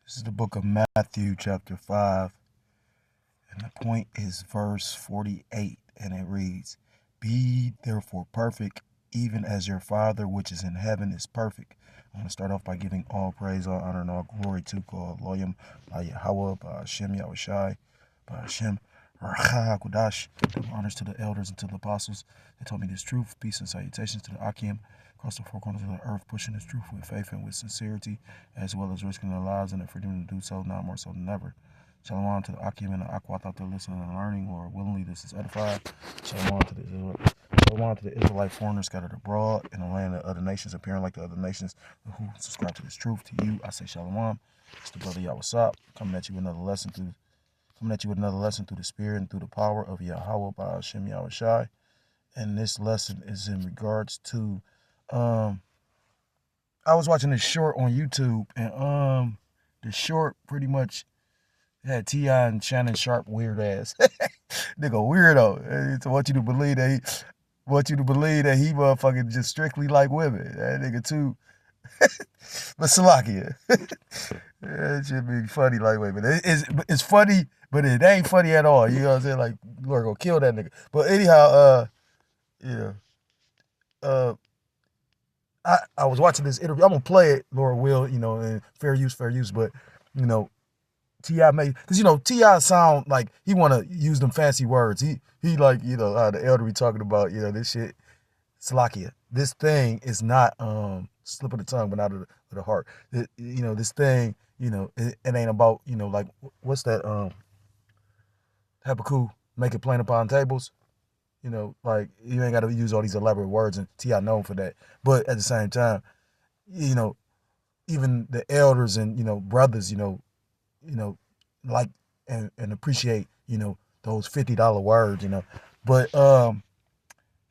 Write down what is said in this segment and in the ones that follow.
This is the book of Matthew, chapter 5, and the point is verse 48, and it reads, Be therefore perfect, even as your Father which is in heaven is perfect. I want to start off by giving all praise, all honor, and all glory to God, Loyam, Yahweh, Hashem, Yahushai, Hashem, Kudash. Honors to the elders and to the apostles. They taught me this truth. Peace and salutations to the Akim across the four corners of the earth, pushing this truth with faith and with sincerity, as well as risking their lives and their freedom to do so, now more so than ever. Shalom to the Akim and the Aquat out there listening and learning, or willingly this is edified. Shalom to the Israelite foreigners scattered abroad in the land of other nations, appearing like the other nations who subscribe to this truth. To you, I say shalom. It's the brother Yahweh coming at you with another lesson through the Spirit and through the power of Yahweh by Hashem Yahushai. And this lesson is in regards to I was watching this short on YouTube, and the short pretty much had T.I. and Shannon Sharp weird ass. Nigga weirdo. I want you to believe that he motherfucking just strictly like women. That nigga too. But Salakia. It should be funny like wait, but it's funny, but it ain't funny at all. You know what I'm saying? Like, Lord gonna kill that nigga. But anyhow, I was watching this interview. I'm gonna play it, Lord will, and fair use, but T.I. made, because T.I. sound like he wanna use them fancy words. He like, the elder be talking about, this shit. Salakia. This thing is not slip of the tongue, but out of the heart. This thing, it ain't about, like what's that Habakkuk, make it plain upon tables. Like you ain't got to use all these elaborate words, and T.I. known for that. But at the same time, even the elders and brothers, like and appreciate those $50 words, But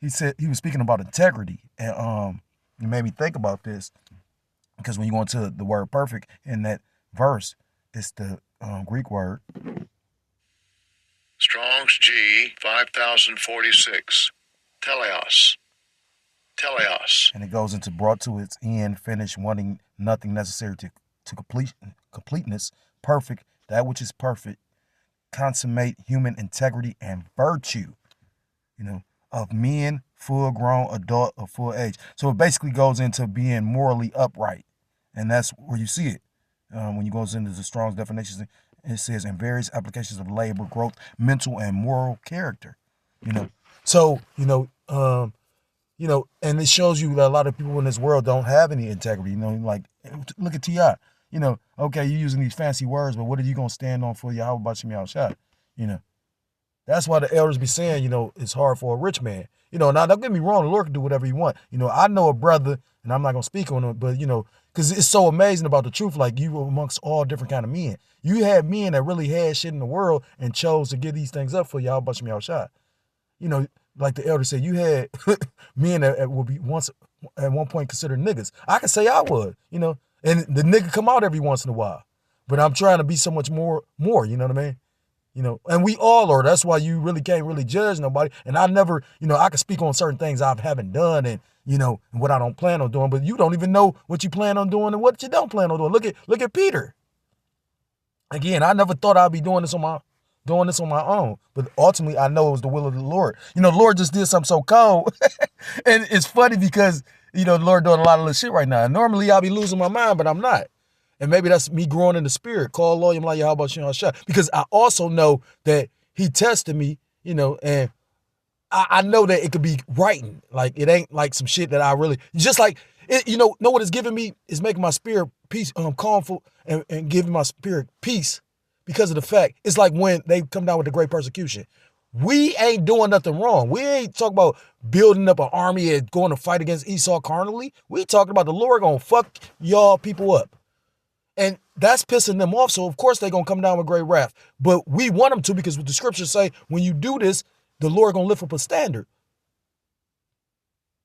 he said he was speaking about integrity, and it made me think about this because when you go into the word perfect in that verse, it's the Greek word. Strong's G 5046. Teleos. And it goes into brought to its end, finished, wanting nothing necessary to completeness, perfect, that which is perfect, consummate human integrity and virtue, of men, full grown, adult, of full age. So it basically goes into being morally upright. And that's where you see it. When you goes into the Strong's definitions, it says in various applications of labor, growth, mental and moral character. So, and it shows you that a lot of people in this world don't have any integrity. Like look at T.I. Okay, you're using these fancy words, but what are you gonna stand on for Yahweh Bashim Yahushua? That's why the elders be saying, it's hard for a rich man. Now don't get me wrong, the Lord can do whatever he want. I know a brother, and I'm not gonna speak on it, but because it's so amazing about the truth, like you amongst all different kind of men. You had men that really had shit in the world and chose to give these things up for Yahweh Bashim Yahushua. Like the elder said, you had men that would be at one point considered niggas. I could say I would, and the nigga come out every once in a while. But I'm trying to be so much more, you know what I mean? And we all are. That's why you really can't really judge nobody. And I never, I can speak on certain things I haven't done and, and what I don't plan on doing, but you don't even know what you plan on doing and what you don't plan on doing. Look at Peter. Again, I never thought I'd be doing this on my own, but ultimately I know it was the will of the Lord. The Lord just did something so cold. And it's funny because, the Lord doing a lot of this shit right now. And normally I'll be losing my mind, but I'm not. And maybe that's me growing in the spirit. Call Loyam like Yahweh Shah. Because I also know that he tested me, and I know that it could be writing. Like it ain't like some shit that I really just like it, know what it's giving me is making my spirit peace, calmful and giving my spirit peace because of the fact it's like when they come down with the great persecution. We ain't doing nothing wrong. We ain't talking about building up an army and going to fight against Esau carnally. We talking about the Lord gonna fuck y'all people up. And that's pissing them off. So, of course, they're going to come down with great wrath. But we want them to because what the scriptures say, when you do this, the Lord going to lift up a standard.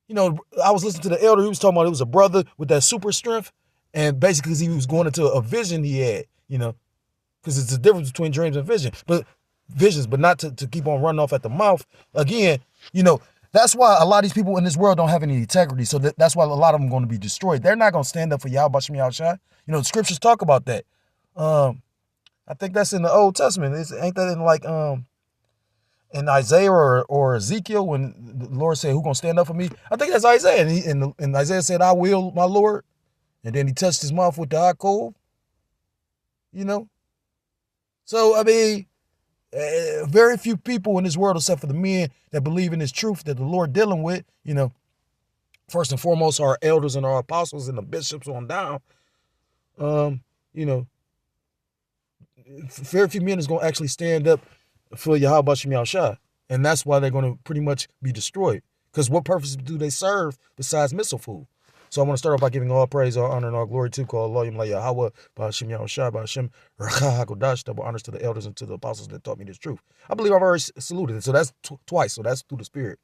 I was listening to the elder. He was talking about it was a brother with that super strength. And basically, he was going into a vision he had, because it's the difference between dreams and visions, but not to keep on running off at the mouth. Again, that's why a lot of these people in this world don't have any integrity. So that's why a lot of them are going to be destroyed. They're not going to stand up for Yahweh Bashim Yahushua. The scriptures talk about that. I think that's in the Old Testament. Ain't that in like in Isaiah or Ezekiel when the Lord said, "Who gonna stand up for me?" I think that's Isaiah, and Isaiah said, "I will, my Lord," and then he touched his mouth with the hot coal. You know, so I mean, very few people in this world, except for the men that believe in this truth that the Lord dealing with. You know, first and foremost, our elders and our apostles and the bishops on down. You know, very few men is gonna actually stand up for Yahweh Shem Yahushua. And that's why they're going to pretty much be destroyed. Because what purpose do they serve besides missile food? So I want to start off by giving all praise, all honor, and all glory to Allah, Yahweh, Ba'ashem Yahushua, Ba'ashem Rakah HaKodash, double honors to the elders and to the apostles that taught me this truth. I believe I've already saluted it. So that's twice. So that's through the Spirit.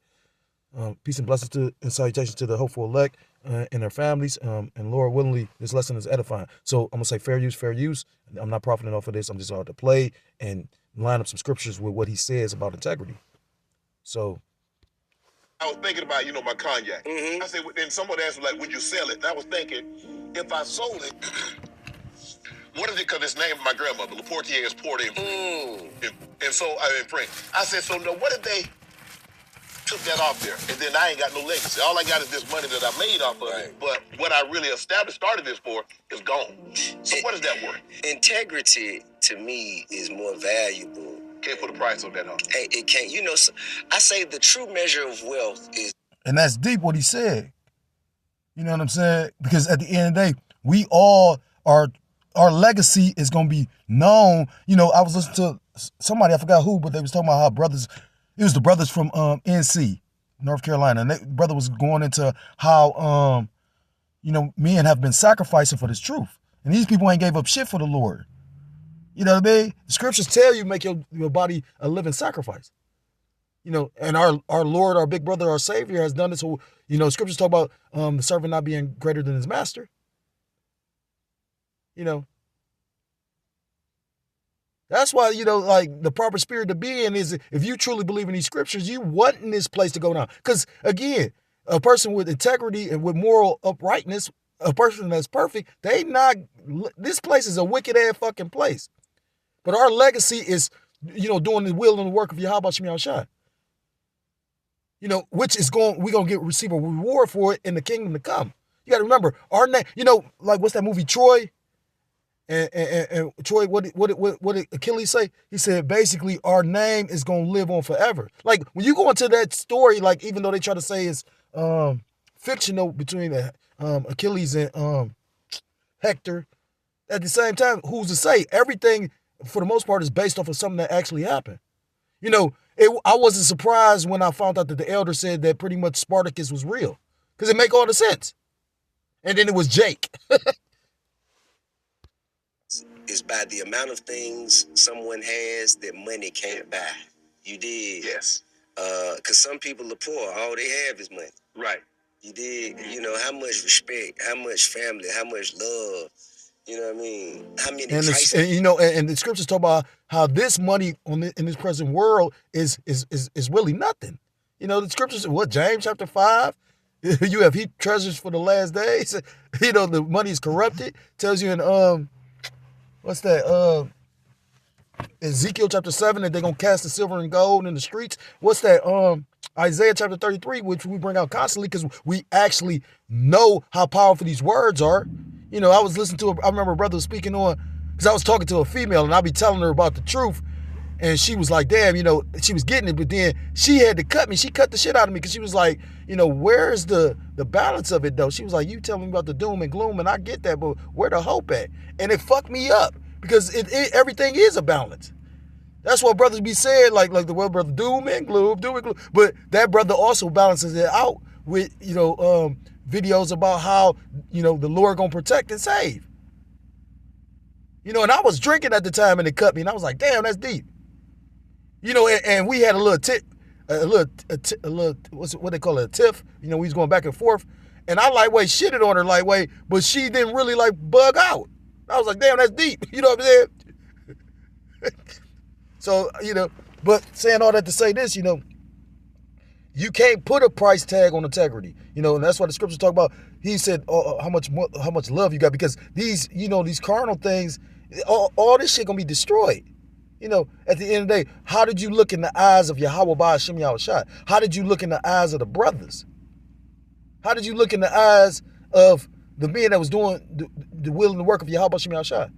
Peace and blessings to and salutations to the hopeful elect and their families. And Lord willingly, this lesson is edifying. So I'm going to say fair use, fair use. I'm not profiting off of this. I'm just out to play and line up some scriptures with what he says about integrity. So I was thinking about, my cognac. I said, then someone asked me, like, would you sell it? And I was thinking, if I sold it, what is it? Because it's named my grandmother, Laportier is poured in. And so, in print. I said, so no, what if they took that off there? And then I ain't got no legacy. All I got is this money that I made off of it. But what I really started this for, is gone. So what is that worth? Integrity, to me, is more valuable. Can't put a price on that, huh? Hey, it can't. I say the true measure of wealth is... And that's deep what he said. You know what I'm saying? Because at the end of the day, we all are, our legacy is going to be known. I was listening to somebody, I forgot who, but they was talking about how it was the brothers from NC, North Carolina. And that brother was going into how, men have been sacrificing for this truth. And these people ain't gave up shit for the Lord. You know what I mean? The scriptures tell you make your body a living sacrifice. And our Lord, our big brother, our Savior has done this. So, scriptures talk about the servant not being greater than his master. That's why, like the proper spirit to be in is if you truly believe in these scriptures, you want in this place to go down. Because again, a person with integrity and with moral uprightness, a person that's perfect, this place is a wicked ass fucking place. But our legacy is, doing the will and the work of Yahweh Shem Yahushua. Which is we're going to receive a reward for it in the kingdom to come. You got to remember, our name, like what's that movie, Troy? And Troy, what did Achilles say? He said, basically, our name is going to live on forever. Like, when you go into that story, like, even though they try to say it's fictional between Achilles and Hector, at the same time, who's to say? Everything, for the most part, is based off of something that actually happened. I wasn't surprised when I found out that the elder said that pretty much Spartacus was real. Because it make all the sense. And then it was Jake. Is by the amount of things someone has that money can't buy. You did. Yes. Because some people are poor. All they have is money. Right. You did. How much respect, how much family, how much love. You know what I mean? How many and the scriptures talk about how this money in this present world is really nothing. The scriptures, James chapter 5, you have heaped treasures for the last days. The money is corrupted. Tells you in what's that? Ezekiel chapter 7 that they're gonna cast the silver and gold in the streets. What's that? Isaiah chapter 33, which we bring out constantly because we actually know how powerful these words are. I was listening to I remember a brother was speaking on, because I was talking to a female and I'd be telling her about the truth. And she was like, damn, she was getting it, but then she had to cut me. She cut the shit out of me because she was like, where's the balance of it though? She was like, you tell me about the doom and gloom and I get that, but where the hope at? And it fucked me up because everything is a balance. That's what brothers be saying, like the word brother, doom and gloom. But that brother also balances it out with, videos about how, the Lord gonna protect and save. And I was drinking at the time and it cut me and I was like, damn, that's deep. And we had a little what they call it, a tiff. We was going back and forth. And I lightweight shitted on her lightweight, but she didn't really bug out. I was like, damn, that's deep. You know what I'm saying? So, but saying all that to say this, you can't put a price tag on integrity. And that's why the scriptures talk about, he said, how much love you got, because these carnal things All this shit gonna be destroyed. You know, at the end of the day, how did you look in the eyes of Yahweh Ba'Shem Yahushua? How did you look in the eyes of the brothers? How did you look in the eyes of the men that was doing the will and the work of Yahweh Ba'Shem Yahushua?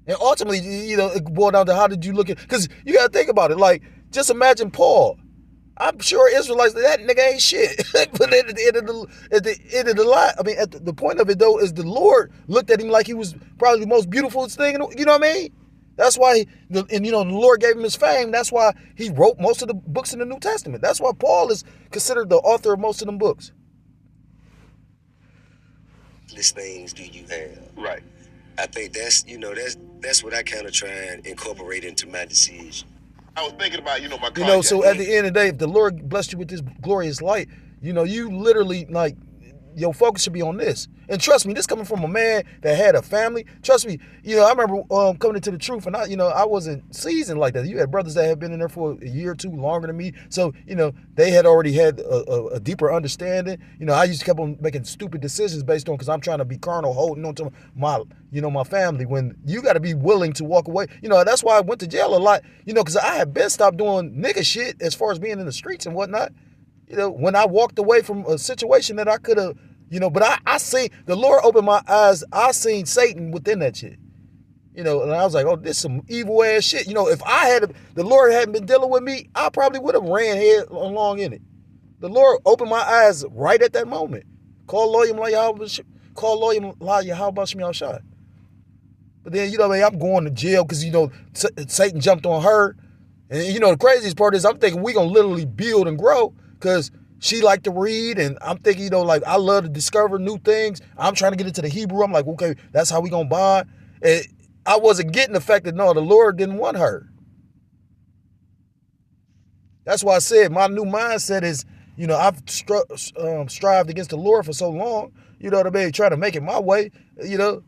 And ultimately, you know, it boiled down to how did you look at, because you got to think about it. Like, just imagine Paul. I'm sure Israelites, that nigga ain't shit. But at the end of the line, I mean, at the point of it though, is the Lord looked at him like he was probably the most beautiful thing, you know what I mean? That's why, and you know, the Lord gave him his fame. That's why he wrote most of the books in the New Testament. That's why Paul is considered the author of most of them books. List things do you have? Right. I think that's, you know, that's what I kind of try and incorporate into my decision. I was thinking about, you know, my Kanye. You know, so at the end of the day, if the Lord blessed you with this glorious light, you know, you literally, like, your focus should be on this. And trust me, this coming from a man that had a family. Trust me, you know, I remember coming into the truth, and I wasn't seasoned like that. You had brothers that had been in there for a year or two longer than me. So, you know, they had already had a deeper understanding. You know, I used to keep on making stupid decisions based on, because I'm trying to be carnal, holding on to my family, when you got to be willing to walk away. You know, that's why I went to jail a lot, you know, because I had been stopped doing nigga shit as far as being in the streets and whatnot. You know, when I walked away from a situation that I could have, you know, but I seen, the Lord opened my eyes. I seen Satan within that shit. You know, and I was like, oh, this is some evil ass shit. You know, if the Lord hadn't been dealing with me, I probably would have ran head along in it. The Lord opened my eyes right at that moment. Call Loyim La Yahweh Ba'Shem Yahushua. But then, you know, man, I'm going to jail because, you know, Satan jumped on her. And, you know, the craziest part is I'm thinking we going to literally build and grow, because she liked to read, and I'm thinking, you know, like, I love to discover new things. I'm trying to get into the Hebrew. I'm like, okay, that's how we gonna bond. And I wasn't getting the fact that, no, the Lord didn't want her. That's why I said my new mindset is, you know, I've strived against the Lord for so long, you know what I mean, trying to make it my way, you know.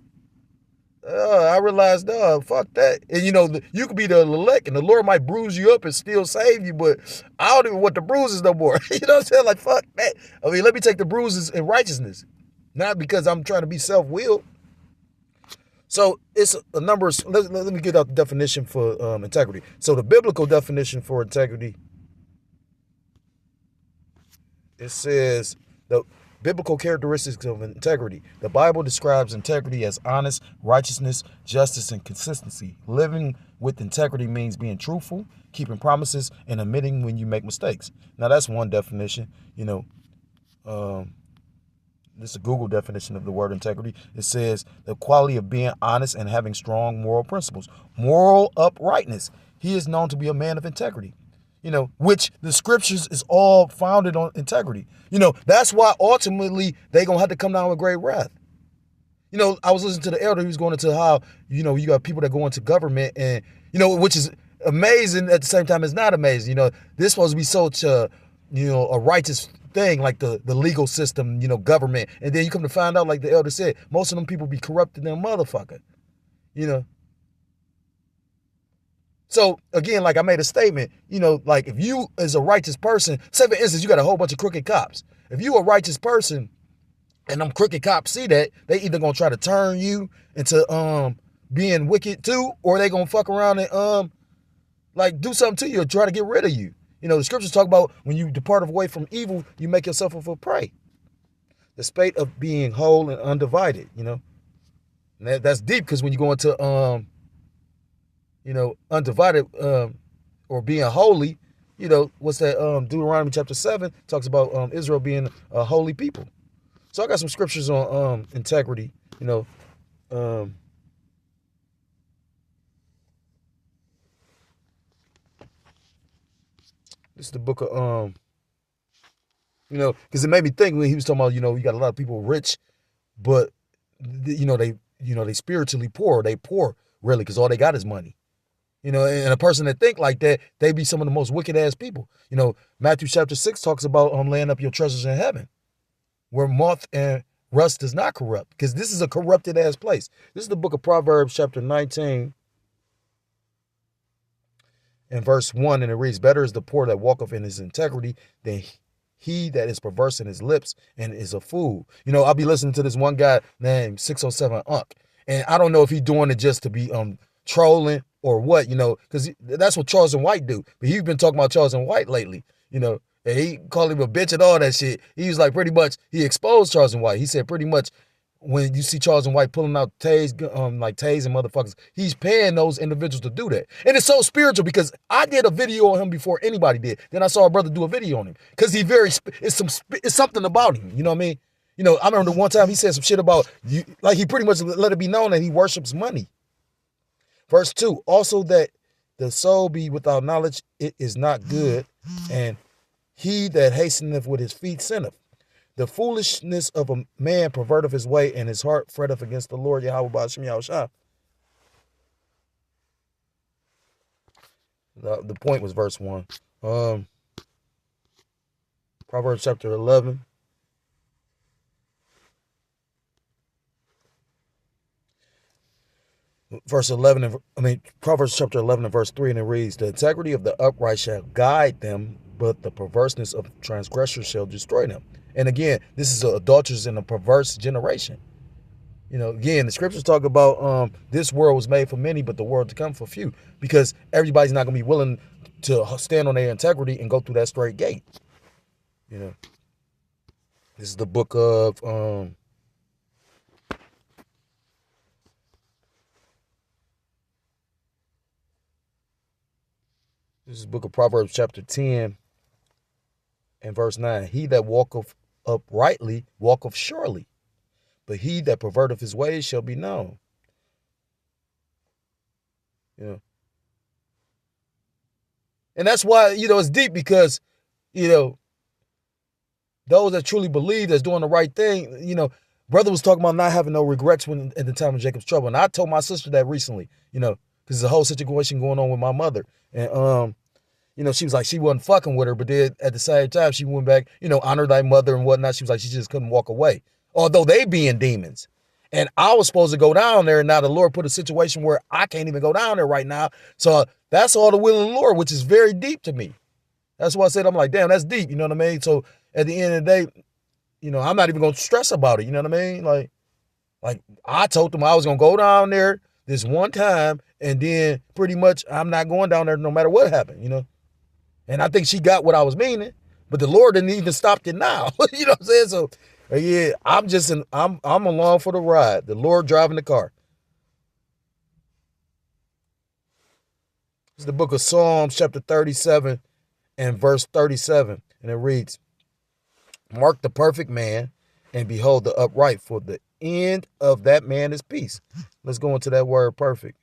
I realized, fuck that. And, you know, you could be the elect, and the Lord might bruise you up and still save you, but I don't even want the bruises no more. You know what I'm saying? Like, fuck that. I mean, let me take the bruises in righteousness, not because I'm trying to be self-willed. So it's a number of, let me get out the definition for integrity. So the biblical definition for integrity, it says the biblical characteristics of integrity. The Bible describes integrity as honest, righteousness, justice, and consistency. Living with integrity means being truthful, keeping promises, and admitting when you make mistakes. Now, that's one definition. You know, this is a Google definition of the word integrity. It says the quality of being honest and having strong moral principles. Moral uprightness. He is known to be a man of integrity. You know, which the scriptures is all founded on integrity. You know, that's why ultimately they gonna have to come down with great wrath. You know, I was listening to the elder who was going into how, you know, you got people that go into government, and, you know, which is amazing at the same time it's not amazing. You know, this supposed to be such a, you know, a righteous thing, like the legal system, you know, government. And then you come to find out, like the elder said, most of them people be corrupted than a motherfucker. You know. So, again, like I made a statement, you know, like if you as a righteous person, say for instance, you got a whole bunch of crooked cops. If you a righteous person and them crooked cops see that, they either going to try to turn you into being wicked too, or they going to fuck around and like do something to you or try to get rid of you. You know, the scriptures talk about when you depart away from evil, you make yourself a prey. The state of being whole and undivided, you know. And that's deep, because when you go into you know, undivided or being holy, you know, what's that? Deuteronomy chapter 7 talks about Israel being a holy people. So I got some scriptures on integrity, you know. This is the book of, you know, because it made me think when he was talking about, you know, you got a lot of people rich, but, you know, they spiritually poor. They poor, really, because all they got is money. You know, and a person that think like that, they be some of the most wicked ass people. You know, Matthew chapter 6 talks about laying up your treasures in heaven, where moth and rust does not corrupt, because this is a corrupted ass place. This is the book of Proverbs chapter 19 and verse 1, and it reads, better is the poor that walketh in his integrity than he that is perverse in his lips and is a fool. You know, I'll be listening to this one guy named 607 Unk. And I don't know if he's doing it just to be trolling or what, because that's what Charles and White do. But he's been talking about Charles and White lately, and he called him a bitch and all that shit. He was like, pretty much, he exposed Charles and White. He said pretty much when you see Charles and White pulling out like tasing motherfuckers, he's paying those individuals to do that. And it's so spiritual because I did a video on him before anybody did. Then I saw a brother do a video on him because it's something about him. You know what I mean? I remember one time he said some shit about you, like he pretty much let it be known that he worships money. Verse 2, also that the soul be without knowledge, it is not good, and he that hasteneth with his feet sinneth. The foolishness of a man perverteth his way, and his heart fretteth against the Lord Yahweh Ba'ashem Yahushua. The point was verse 1. Proverbs chapter 11. Proverbs chapter 11 and verse 3, and it reads, the integrity of the upright shall guide them, but the perverseness of transgressors shall destroy them. And again, this is an adulterous and a perverse generation. Again, the scriptures talk about this world was made for many, but the world to come for few, because everybody's not going to be willing to stand on their integrity and go through that straight gate. This is the book of this is the book of Proverbs chapter 10 and verse 9. He that walketh uprightly walketh surely, but he that perverteth his ways shall be known. And that's why, it's deep, because, those that truly believe that's doing the right thing, brother was talking about not having no regrets at the time of Jacob's trouble. And I told my sister that recently, because there's a whole situation going on with my mother. And, she was like, she wasn't fucking with her, but then at the same time, she went back, honor thy mother and whatnot. She was like, she just couldn't walk away, although they being demons. And I was supposed to go down there, and now the Lord put a situation where I can't even go down there right now. So that's all the will of the Lord, which is very deep to me. That's why I said, I'm like, damn, that's deep. You know what I mean? So at the end of the day, I'm not even going to stress about it. You know what I mean? Like I told them I was going to go down there this one time, and then pretty much I'm not going down there no matter what happened, And I think she got what I was meaning, but the Lord didn't even stop it now. You know what I'm saying? So yeah, I'm along for the ride. The Lord driving the car. It's the book of Psalms, chapter 37 and verse 37. And it reads, mark the perfect man and behold the upright, for the end of that man is peace. Let's go into that word perfect.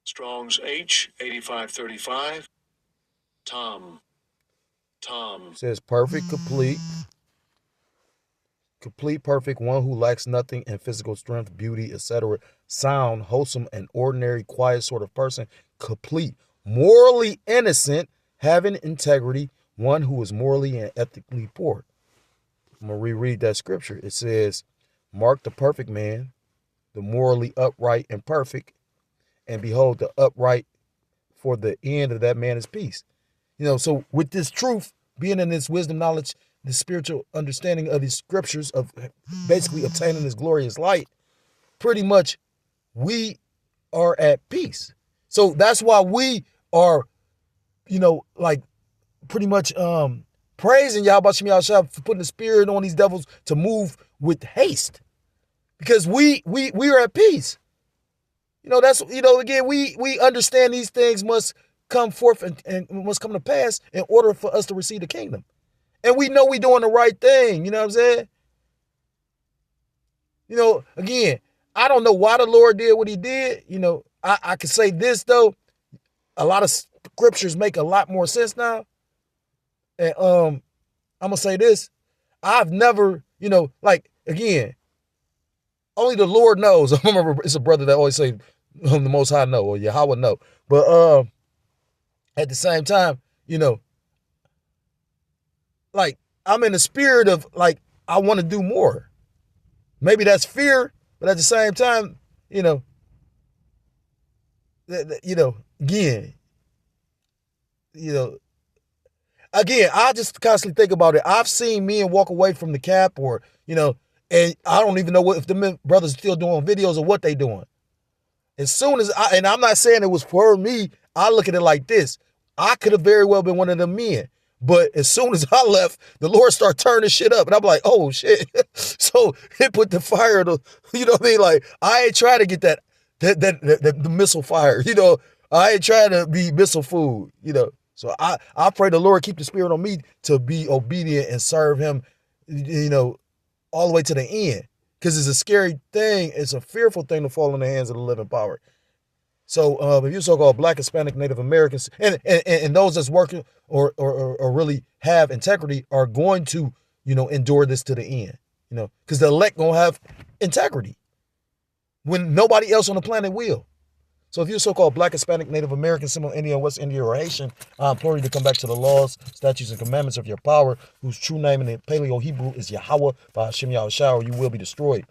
Strong's H 8535. Tom. It says perfect, complete, perfect, one who lacks nothing in physical strength, beauty, etc. Sound, wholesome, and ordinary, quiet sort of person. Complete, morally innocent, having integrity, one who is morally and ethically poor. I'm going to reread that scripture. It says, mark the perfect man, the morally upright and perfect, and behold the upright, for the end of that man is peace. So with this truth, being in this wisdom, knowledge, the spiritual understanding of these scriptures, of basically obtaining this glorious light, pretty much we are at peace. So that's why we are, pretty much praising Yahweh Shem Yahushua for putting the spirit on these devils to move with haste. Because we are at peace. That's, again, we understand these things must come forth and must come to pass in order for us to receive the kingdom. And we know we're doing the right thing. You know what I'm saying? Again, I don't know why the Lord did what he did. I can say this, though. A lot of scriptures make a lot more sense now. And I'm going to say this. I've never, again, only the Lord knows. I remember it's a brother that always say, the Most High know, or Yahweh know. But at the same time, I'm in the spirit of, I want to do more. Maybe that's fear, but at the same time, again, you know, again, I just constantly think about it. I've seen men walk away from the cap or, you know, and I don't even know if the brothers are still doing videos or what they doing. As soon as and I'm not saying it was for me, I look at it like this. I could have very well been one of them men. But as soon as I left, the Lord started turning shit up. And I'm like, oh shit. So it put the fire to, you know what I mean? Like, I ain't trying to get the missile fire. You know, I ain't trying to be missile food, you know. So I pray the Lord keep the spirit on me to be obedient and serve him, you know, all the way to the end. Because it's a scary thing. It's a fearful thing to fall in the hands of the living power. So if you're so-called Black, Hispanic, Native Americans, and those that's working or really have integrity are going to, you know, endure this to the end, you know, because the elect gonna have integrity when nobody else on the planet will. So if you're so-called Black, Hispanic, Native American, Seminole Indian, West India, or Haitian, I implore you to come back to the laws, statutes, and commandments of your power, whose true name in the Paleo-Hebrew is Yahweh, by Hashem Yahushua, or you will be destroyed.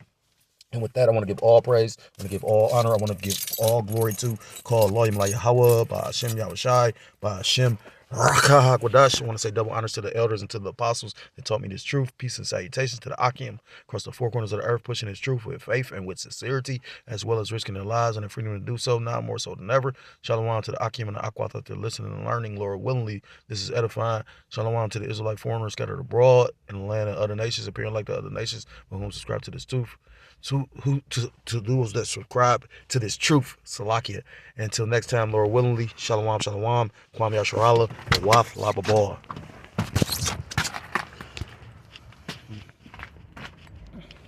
And with that, I want to give all praise. I want to give all honor. I want to give all glory to call Loyim La Yahweh, by Hashem Yahushai, by Hashem Rakah HaKodash. I want to say double honors to the elders and to the apostles that taught me this truth. Peace and salutations to the Akim across the four corners of the earth, pushing this truth with faith and with sincerity, as well as risking their lives and their freedom to do so, now more so than ever. Shalom to the Akim and the Akwath that they're listening and learning, Lord willingly. This is edifying. Shalom to the Israelite foreigners scattered abroad in the land of other nations, appearing like the other nations, but whom subscribe to this truth. To those that subscribe to this truth, Salakia. Until next time, Lord willingly, Shalom, Shalom, Kwame Yasharala, and Waf Lababah.